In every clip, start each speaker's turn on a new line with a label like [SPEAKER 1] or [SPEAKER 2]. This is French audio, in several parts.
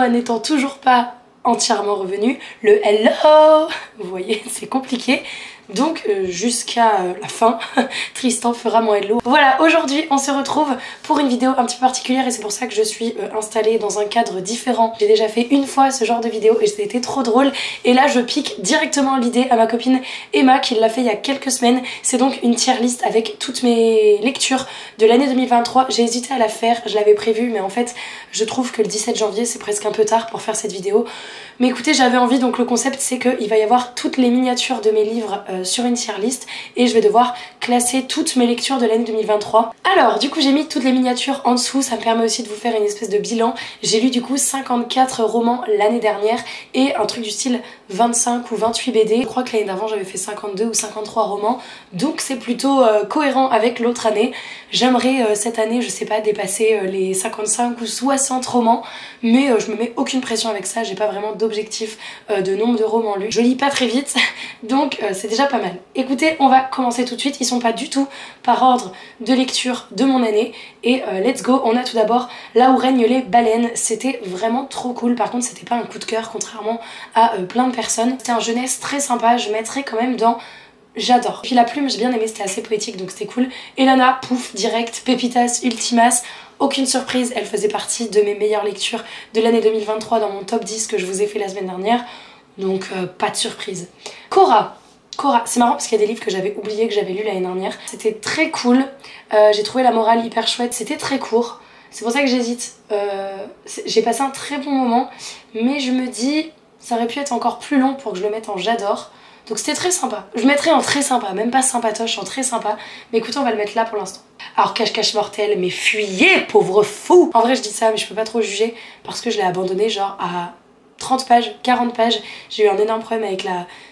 [SPEAKER 1] n'étant toujours pas entièrement revenu, le hello, vous voyez, c'est compliqué. Donc jusqu'à la fin, Tristan fera mon hello. Voilà, aujourd'hui on se retrouve pour une vidéo un petit peu particulière et c'est pour ça que je suis installée dans un cadre différent. J'ai déjà fait une fois ce genre de vidéo et c'était trop drôle. Et là je pique directement l'idée à ma copine Emma qui l'a fait il y a quelques semaines. C'est donc une tier list avec toutes mes lectures de l'année 2023. J'ai hésité à la faire, je l'avais prévu mais en fait je trouve que le 17 janvier c'est presque un peu tard pour faire cette vidéo. Mais écoutez, j'avais envie, donc le concept c'est qu'il va y avoir toutes les miniatures de mes livres sur une tier list et je vais devoir classer toutes mes lectures de l'année 2023. Alors du coup j'ai mis toutes les miniatures en dessous, ça me permet aussi de vous faire une espèce de bilan. J'ai lu du coup 54 romans l'année dernière et un truc du style 25 ou 28 BD. Je crois que l'année d'avant j'avais fait 52 ou 53 romans, donc c'est plutôt cohérent avec l'autre année. J'aimerais cette année, je sais pas, dépasser les 55 ou 60 romans, mais je me mets aucune pression avec ça, j'ai pas vraiment d'objectif de nombre de romans lus. Je lis pas très vite, donc c'est déjà pas mal. Écoutez, on va commencer tout de suite, ils sont pas du tout par ordre de lecture de mon année, et let's go. On a tout d'abord Là où règnent les baleines, c'était vraiment trop cool, par contre c'était pas un coup de cœur contrairement à plein de personnes. C'était un jeunesse très sympa, je mettrais quand même dans j'adore. Puis la plume j'ai bien aimé, c'était assez poétique donc c'était cool. Elana, pouf, direct, Pépitas, Ultimas, aucune surprise, elle faisait partie de mes meilleures lectures de l'année 2023 dans mon top 10 que je vous ai fait la semaine dernière, donc pas de surprise. Cora, c'est marrant parce qu'il y a des livres que j'avais oublié que j'avais lu l'année dernière. C'était très cool, j'ai trouvé la morale hyper chouette, c'était très court, c'est pour ça que j'hésite. J'ai passé un très bon moment, mais je me dis ça aurait pu être encore plus long pour que je le mette en j'adore. Donc c'était très sympa. Je mettrais en très sympa, même pas sympatoche, en très sympa. Mais écoutez, on va le mettre là pour l'instant. Alors cache-cache mortel, mais fuyez, pauvre fou. En vrai je dis ça, mais je peux pas trop juger parce que je l'ai abandonné genre à 30 pages, 40 pages. J'ai eu un énorme problème avec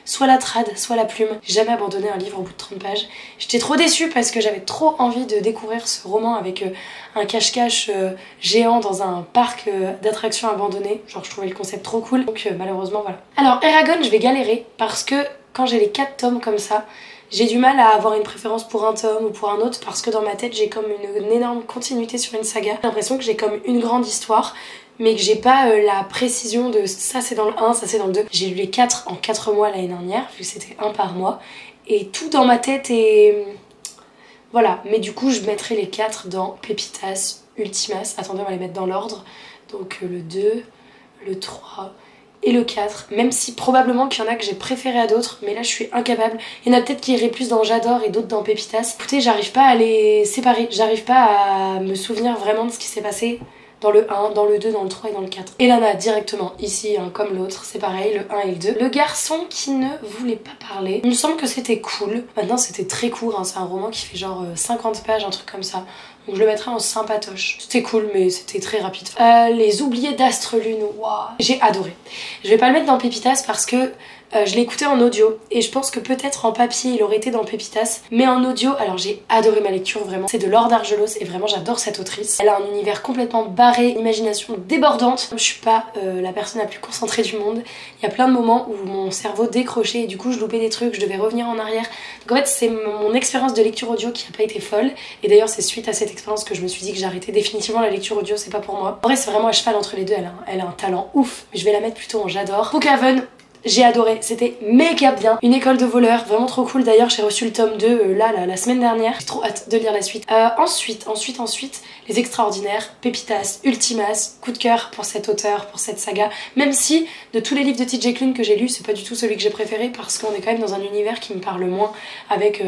[SPEAKER 1] soit la trad, soit la plume. J'ai jamais abandonné un livre au bout de 30 pages. J'étais trop déçue parce que j'avais trop envie de découvrir ce roman avec un cache-cache géant dans un parc d'attractions abandonné. Genre je trouvais le concept trop cool. Donc malheureusement voilà. Alors Eragon, je vais galérer parce que quand j'ai les 4 tomes comme ça, j'ai du mal à avoir une préférence pour un tome ou pour un autre parce que dans ma tête j'ai comme une énorme continuité sur une saga. J'ai l'impression que j'ai comme une grande histoire mais que j'ai pas la précision de ça c'est dans le 1, ça c'est dans le 2. J'ai lu les 4 en 4 mois l'année dernière vu que c'était un par mois et tout dans ma tête est... Voilà, mais du coup je mettrai les 4 dans Pépitas, Ultimas. Attendez, on va les mettre dans l'ordre. Donc le 2, le 3... et le 4, même si probablement qu'il y en a que j'ai préféré à d'autres, mais là je suis incapable. Il y en a peut-être qui iraient plus dans j'adore et d'autres dans Pépitas. Écoutez, j'arrive pas à les séparer, j'arrive pas à me souvenir vraiment de ce qui s'est passé dans le 1, dans le 2, dans le 3 et dans le 4. Elana directement ici, hein, comme l'autre, c'est pareil, le 1 et le 2. Le garçon qui ne voulait pas parler, il me semble que c'était cool. Maintenant c'était très court, hein, c'est un roman qui fait genre 50 pages, un truc comme ça. Donc je le mettrais en sympatoche. C'était cool mais c'était très rapide. Les oubliés d'Astre Lune, waouh, j'ai adoré. Je vais pas le mettre dans Pépitas parce que je l'ai écouté en audio et je pense que peut-être en papier il aurait été dans Pépitas, mais en audio, alors j'ai adoré ma lecture vraiment. C'est de Laure d'Argelos et vraiment j'adore cette autrice. Elle a un univers complètement barré, une imagination débordante. Je suis pas la personne la plus concentrée du monde. Il y a plein de moments où mon cerveau décrochait et du coup je loupais des trucs, je devais revenir en arrière. Donc en fait c'est mon expérience de lecture audio qui a pas été folle et d'ailleurs c'est suite à cette expérience que je me suis dit que j'arrêtais définitivement la lecture audio, c'est pas pour moi. En vrai c'est vraiment à cheval entre les deux, elle a un talent ouf, mais je vais la mettre plutôt en j'adore. Bookhaven, j'ai adoré, c'était méga bien. Une école de voleurs, vraiment trop cool. D'ailleurs j'ai reçu le tome 2 la semaine dernière. J'ai trop hâte de lire la suite. Ensuite, Les Extraordinaires, Pépitas, Ultimas, coup de cœur pour cet auteur, pour cette saga. Même si de tous les livres de TJ Klune que j'ai lus, c'est pas du tout celui que j'ai préféré parce qu'on est quand même dans un univers qui me parle moins avec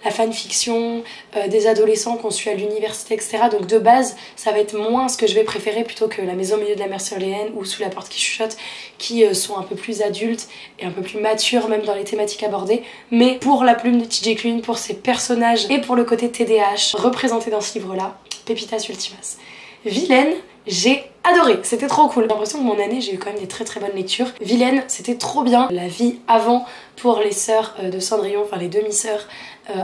[SPEAKER 1] la fanfiction, des adolescents qu'on suit à l'université, etc. Donc de base, ça va être moins ce que je vais préférer plutôt que La Maison au milieu de la mer syrienne ou Sous la porte qui chuchote, qui sont un peu plus adultes et un peu plus mature même dans les thématiques abordées, mais pour la plume de TJ Klune, pour ses personnages et pour le côté TDAH représenté dans ce livre là, Pépitas Ultimas. Vilaine, j'ai adoré, c'était trop cool. J'ai l'impression que mon année j'ai eu quand même des très bonnes lectures. Vilaine, c'était trop bien. La vie avant pour les sœurs de Cendrillon, enfin les demi-sœurs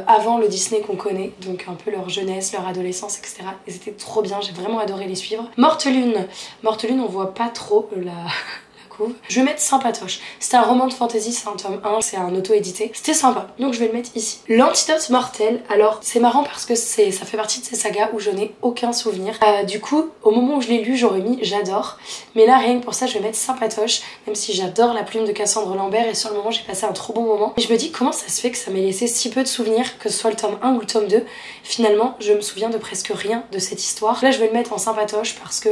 [SPEAKER 1] avant le Disney qu'on connaît, donc un peu leur jeunesse, leur adolescence, etc. Et c'était trop bien, j'ai vraiment adoré les suivre. Morte Lune, on voit pas trop la découvre. Je vais mettre Sympatoche. C'était un roman de fantasy, c'est un tome 1, c'est un auto-édité. C'était sympa, donc je vais le mettre ici. L'Antidote Mortel, alors c'est marrant parce que ça fait partie de ces sagas où je n'ai aucun souvenir. Du coup, au moment où je l'ai lu, j'aurais mis j'adore. Mais là, rien que pour ça, je vais mettre Sympatoche, même si j'adore la plume de Cassandre Lambert et sur le moment, j'ai passé un trop bon moment. Et je me dis comment ça se fait que ça m'ait laissé si peu de souvenirs, que ce soit le tome 1 ou le tome 2. Finalement, je me souviens de presque rien de cette histoire. Là, je vais le mettre en Sympatoche parce que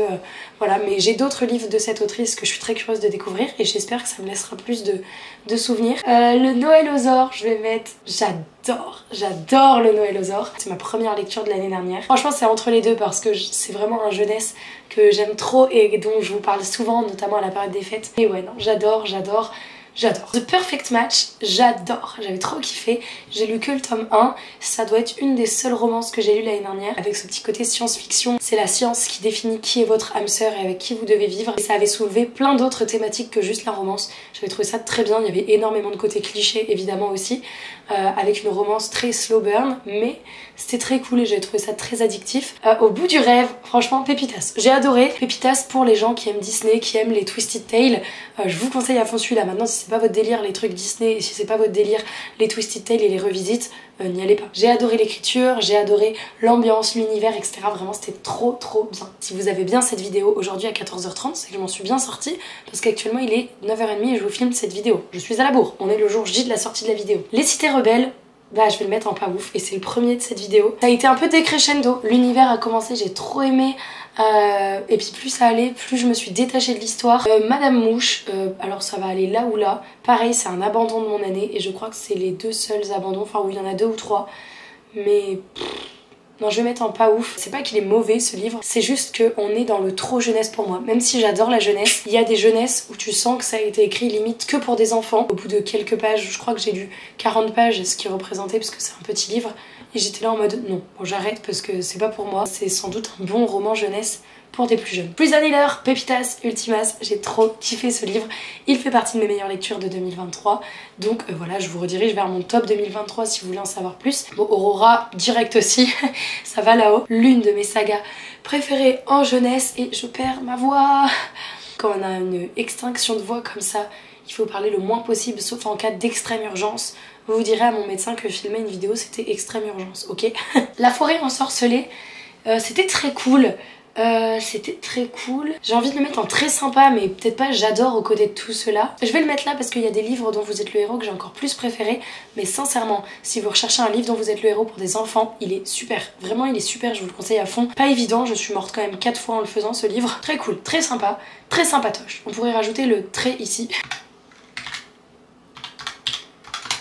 [SPEAKER 1] voilà, mais j'ai d'autres livres de cette autrice que je suis très curieuse de découvrir et j'espère que ça me laissera plus de souvenirs. Le Noël aux Ors, je vais mettre j'adore le Noël aux Ors. C'est ma première lecture de l'année dernière. Franchement, c'est entre les deux parce que c'est vraiment un jeunesse que j'aime trop et dont je vous parle souvent, notamment à la période des fêtes. Et ouais, non, j'adore. The Perfect Match, j'adore, j'avais trop kiffé. J'ai lu que le tome 1, ça doit être une des seules romances que j'ai lues l'année dernière, avec ce petit côté science-fiction. C'est la science qui définit qui est votre âme sœur et avec qui vous devez vivre. Et ça avait soulevé plein d'autres thématiques que juste la romance. J'avais trouvé ça très bien, il y avait énormément de côté cliché évidemment aussi, avec une romance très slow burn, mais c'était très cool et j'ai trouvé ça très addictif. Au bout du rêve, franchement, Pépitas. J'ai adoré Pépitas pour les gens qui aiment Disney, qui aiment les Twisted Tales. Je vous conseille à fond celui-là. Maintenant, si c'est pas votre délire les trucs Disney et si c'est pas votre délire les Twisted Tales et les revisites, n'y allez pas. J'ai adoré l'écriture, j'ai adoré l'ambiance, l'univers, etc. Vraiment, c'était trop bien. Si vous avez bien cette vidéo aujourd'hui à 14h30, c'est que je m'en suis bien sortie parce qu'actuellement il est 9h30 et je vous filme cette vidéo. Je suis à la bourre. On est le jour J de la sortie de la vidéo. Les Cités Rebelles, bah je vais le mettre en pas ouf et c'est le premier de cette vidéo. Ça a été un peu décrescendo, l'univers a commencé, j'ai trop aimé et puis plus ça allait, plus je me suis détachée de l'histoire. Madame Mouche, alors ça va aller là ou là, pareil c'est un abandon de mon année et je crois que c'est les deux seuls abandons, enfin oui il y en a 2 ou 3 mais... Non, je vais mettre en pas ouf. C'est pas qu'il est mauvais ce livre, c'est juste qu'on est dans le trop jeunesse pour moi. Même si j'adore la jeunesse, il y a des jeunesses où tu sens que ça a été écrit limite que pour des enfants. Au bout de quelques pages, je crois que j'ai lu 40 pages, ce qui représentait parce que c'est un petit livre. Et j'étais là en mode non, bon j'arrête parce que c'est pas pour moi. C'est sans doute un bon roman jeunesse pour des plus jeunes. Prison Healer, Pépitas, Ultimas, j'ai trop kiffé ce livre. Il fait partie de mes meilleures lectures de 2023. Donc voilà, je vous redirige vers mon top 2023 si vous voulez en savoir plus. Bon, Aurora, direct aussi, ça va là-haut. L'une de mes sagas préférées en jeunesse et je perds ma voix. Quand on a une extinction de voix comme ça, il faut parler le moins possible, sauf en cas d'extrême urgence. Vous direz à mon médecin que filmer une vidéo c'était extrême urgence, ok? La forêt ensorcelée, c'était très cool. J'ai envie de le mettre en très sympa mais peut-être pas j'adore au côté de tout cela. Je vais le mettre là parce qu'il y a des livres dont vous êtes le héros que j'ai encore plus préféré, mais sincèrement si vous recherchez un livre dont vous êtes le héros pour des enfants, il est super, vraiment il est super, je vous le conseille à fond. Pas évident, je suis morte quand même 4 fois en le faisant ce livre. Très cool, très sympa, très sympatoche. On pourrait rajouter le trait ici.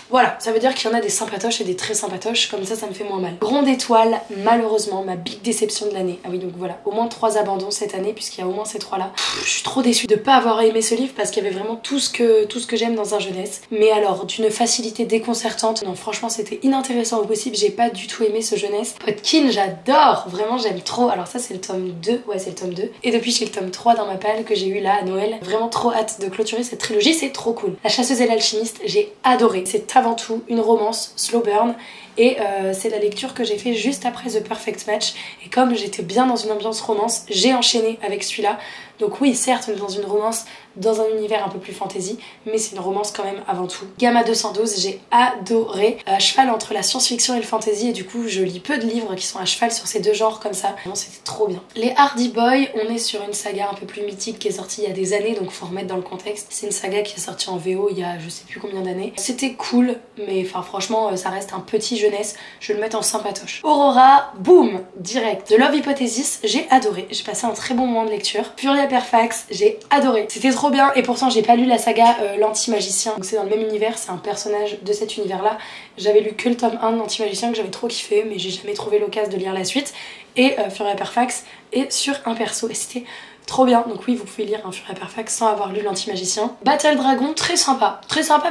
[SPEAKER 1] Voilà, ça veut dire qu'il y en a des sympatoches et des très sympatoches, comme ça me fait moins mal. Grande étoile, malheureusement, ma big déception de l'année. Ah oui, donc voilà, au moins 3 abandons cette année, puisqu'il y a au moins ces 3 là. Je suis trop déçue de pas avoir aimé ce livre parce qu'il y avait vraiment tout ce que j'aime dans un jeunesse. Mais alors, d'une facilité déconcertante, non franchement c'était inintéressant au possible, j'ai pas du tout aimé ce jeunesse. Potkin, j'adore, vraiment j'aime trop. Alors ça c'est le tome 2, ouais c'est le tome 2. Et depuis j'ai le tome 3 dans ma palle que j'ai eu là à Noël. Vraiment trop hâte de clôturer cette trilogie, c'est trop cool. La chasseuse et l'alchimiste, j'ai adoré. C'est avant tout une romance slow burn et c'est la lecture que j'ai fait juste après The Perfect Match et comme j'étais bien dans une ambiance romance, j'ai enchaîné avec celui-là. Donc oui, certes, on est dans une romance, dans un univers un peu plus fantasy, mais c'est une romance quand même avant tout. Gamma 212, j'ai adoré. À cheval entre la science-fiction et le fantasy, et du coup, je lis peu de livres qui sont à cheval sur ces deux genres comme ça. Vraiment, c'était trop bien. Les Hardy Boys, on est sur une saga un peu plus mythique qui est sortie il y a des années, donc faut remettre dans le contexte. C'est une saga qui est sortie en VO il y a je sais plus combien d'années. C'était cool, mais enfin franchement, ça reste un petit jeunesse. Je vais le mettre en sympatoche. Aurora, boum, direct. The Love Hypothesis, j'ai adoré. J'ai passé un très bon moment de lecture. Furia Perfax, j'ai adoré. C'était trop bien et pourtant j'ai pas lu la saga l'anti-magicien. Donc c'est dans le même univers, c'est un personnage de cet univers là. J'avais lu que le tome 1 de l'anti-magicien que j'avais trop kiffé mais j'ai jamais trouvé l'occasion de lire la suite. Et Furia Perfax est sur un perso et c'était trop bien. Donc oui, vous pouvez lire un Furia Perfax sans avoir lu l'anti-magicien. Battle Dragon, très sympa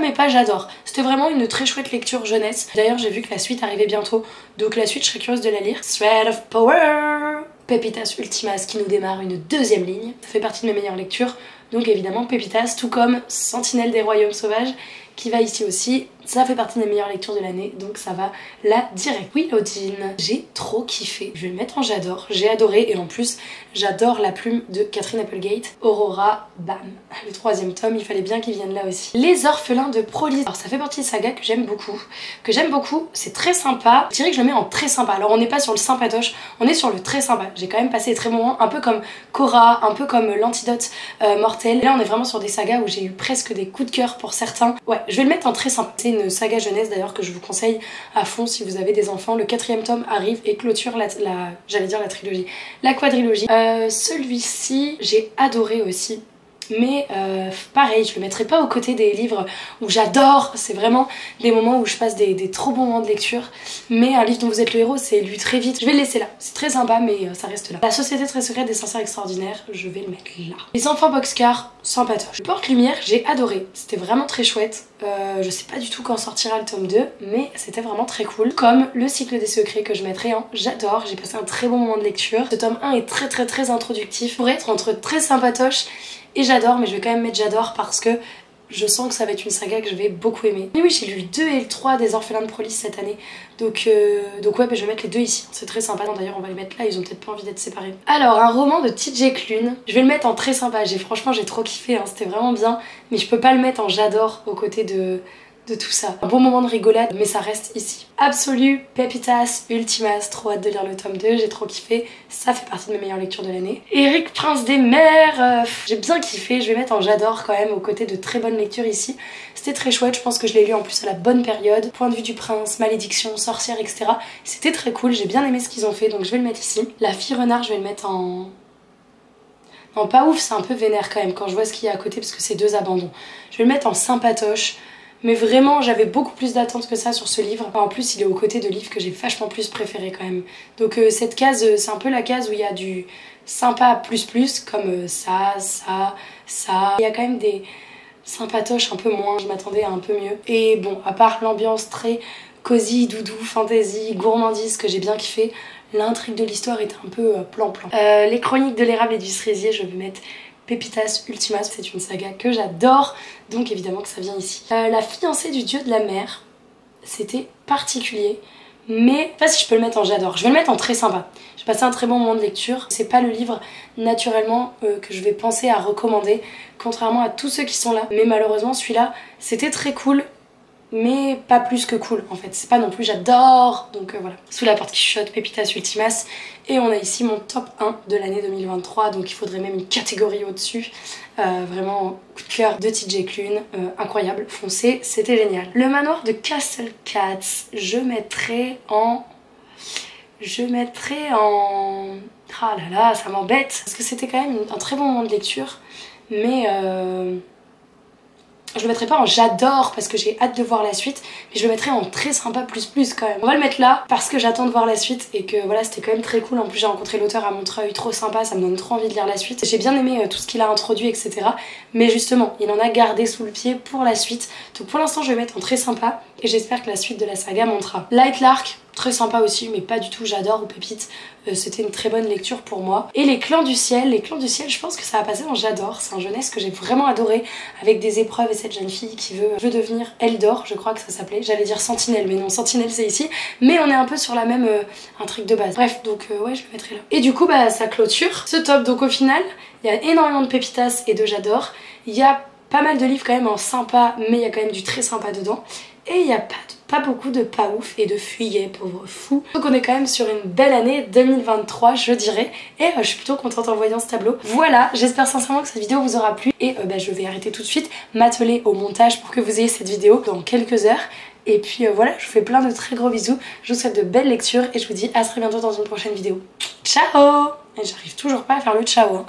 [SPEAKER 1] mais pas j'adore. C'était vraiment une très chouette lecture jeunesse. D'ailleurs j'ai vu que la suite arrivait bientôt, donc la suite je serais curieuse de la lire. Thread of Power, Pépitas Ultimas qui nous démarre une deuxième ligne. Ça fait partie de mes meilleures lectures. Donc évidemment Pépitas, tout comme Sentinelle des Royaumes Sauvages qui va ici aussi. Ça fait partie des meilleures lectures de l'année, donc ça va là direct. Willow Jean, j'ai trop kiffé. Je vais le mettre en j'adore, j'ai adoré, et en plus j'adore la plume de Catherine Applegate. Aurora, bam, le 3e tome, il fallait bien qu'il vienne là aussi. Les orphelins de Prolise. Alors ça fait partie de saga que j'aime beaucoup, c'est très sympa. Je dirais que je le mets en très sympa. Alors on n'est pas sur le sympatoche, on est sur le très sympa. J'ai quand même passé des très bons moments, un peu comme Cora, un peu comme l'antidote mortel. Là on est vraiment sur des sagas où j'ai eu presque des coups de cœur pour certains. Ouais, je vais le mettre en très sympa. C'est une saga jeunesse d'ailleurs que je vous conseille à fond si vous avez des enfants. Le 4e tome arrive et clôture j'allais dire la trilogie, la quadrilogie. Celui-ci j'ai adoré aussi, mais pareil, je le mettrai pas aux côtés des livres où j'adore, c'est vraiment des moments où je passe des trop bons moments de lecture, mais un livre dont vous êtes le héros, c'est lu très vite. Je vais le laisser là, c'est très sympa, mais ça reste là. La Société très secrète des sorcières extraordinaires, je vais le mettre là. Les enfants boxcar, sympatoche. Porte-lumière, j'ai adoré, c'était vraiment très chouette. Je sais pas du tout quand sortira le tome 2, mais c'était vraiment très cool. Comme le cycle des secrets que je mettrai en j'adore, j'ai passé un très bon moment de lecture. Ce tome 1 est très introductif, pour être entre très sympatoche et j'adore, mais je vais quand même mettre j'adore parce que je sens que ça va être une saga que je vais beaucoup aimer. Et oui, j'ai lu le 2 et le 3 des orphelins de Prolise cette année, donc ouais, bah, je vais mettre les deux ici, c'est très sympa. D'ailleurs on va les mettre là, ils ont peut-être pas envie d'être séparés. Alors un roman de TJ Klune, je vais le mettre en très sympa, franchement j'ai trop kiffé, hein. C'était vraiment bien, mais je peux pas le mettre en j'adore aux côtés de tout ça. Un bon moment de rigolade, mais ça reste ici. Absolu, Pepitas, Ultimas, trop hâte de lire le tome 2, j'ai trop kiffé, ça fait partie de mes meilleures lectures de l'année. Eric Prince des Mers, j'ai bien kiffé, je vais mettre en j'adore quand même aux côtés de très bonnes lectures ici. C'était très chouette, je pense que je l'ai lu en plus à la bonne période. Point de vue du prince, malédiction, sorcière, etc. C'était très cool, j'ai bien aimé ce qu'ils ont fait, donc je vais le mettre ici. La fille renard, je vais le mettre en... Non, pas ouf, c'est un peu vénère quand même quand je vois ce qu'il y a à côté parce que c'est 2 abandons. Je vais le mettre en sympatoche. Mais vraiment, j'avais beaucoup plus d'attentes que ça sur ce livre. En plus, il est aux côtés de livres que j'ai vachement plus préférés quand même. Donc cette case, c'est un peu la case où il y a du sympa plus comme ça. Il y a quand même des sympatoches un peu moins, je m'attendais à un peu mieux. Et bon, à part l'ambiance très cosy, doudou, fantasy, gourmandise que j'ai bien kiffé, l'intrigue de l'histoire était un peu plan-plan. Les chroniques de l'érable et du cerisier, je vais mettre Pepitas Ultimas, c'est une saga que j'adore, donc évidemment que ça vient ici. La fiancée du dieu de la mer, c'était particulier, mais je sais pas si je peux le mettre en j'adore. Je vais le mettre en très sympa. J'ai passé un très bon moment de lecture. C'est pas le livre naturellement que je vais penser à recommander, contrairement à tous ceux qui sont là. Mais malheureusement celui-là, c'était très cool, mais pas plus que cool en fait, c'est pas non plus j'adore, donc voilà. Sous la porte qui chuchote, Pepitas Ultimas, et on a ici mon top 1 de l'année 2023, donc il faudrait même une catégorie au-dessus. Vraiment coup de cœur de TJ Klune, incroyable, foncé, c'était génial. Le manoir de Castle Cats, je mettrais en... Ah là là, ça m'embête, parce que c'était quand même un très bon moment de lecture, mais... Je le mettrai pas en j'adore parce que j'ai hâte de voir la suite, mais je le mettrai en très sympa plus quand même. On va le mettre là parce que j'attends de voir la suite et que voilà, c'était quand même très cool. En plus j'ai rencontré l'auteur à Montreuil, trop sympa, ça me donne trop envie de lire la suite. J'ai bien aimé tout ce qu'il a introduit, etc. Mais justement, il en a gardé sous le pied pour la suite. Donc pour l'instant je vais mettre en très sympa et j'espère que la suite de la saga montera. Light Lark, très sympa aussi, mais pas du tout j'adore ou pépite. C'était une très bonne lecture pour moi. Et les clans du ciel, je pense que ça va passer en j'adore. C'est un jeunesse que j'ai vraiment adoré, avec des épreuves et cette jeune fille qui veut devenir Eldor, je crois que ça s'appelait. J'allais dire Sentinelle, mais non, Sentinelle c'est ici. Mais on est un peu sur la même intrigue de base. Bref, donc ouais, je le mettrai là. Et du coup, bah ça clôture ce top. Donc au final, il y a énormément de pépitas et de j'adore. Il y a pas mal de livres quand même en sympa, mais il y a quand même du très sympa dedans. Et il n'y a pas beaucoup de pas ouf et de fuyets, pauvre fou. Donc on est quand même sur une belle année 2023, je dirais. Et je suis plutôt contente en voyant ce tableau. Voilà, j'espère sincèrement que cette vidéo vous aura plu. Et je vais arrêter tout de suite, m'atteler au montage pour que vous ayez cette vidéo dans quelques heures. Et puis voilà, je vous fais plein de très gros bisous. Je vous souhaite de belles lectures et je vous dis à très bientôt dans une prochaine vidéo. Ciao! Et j'arrive toujours pas à faire le ciao, hein.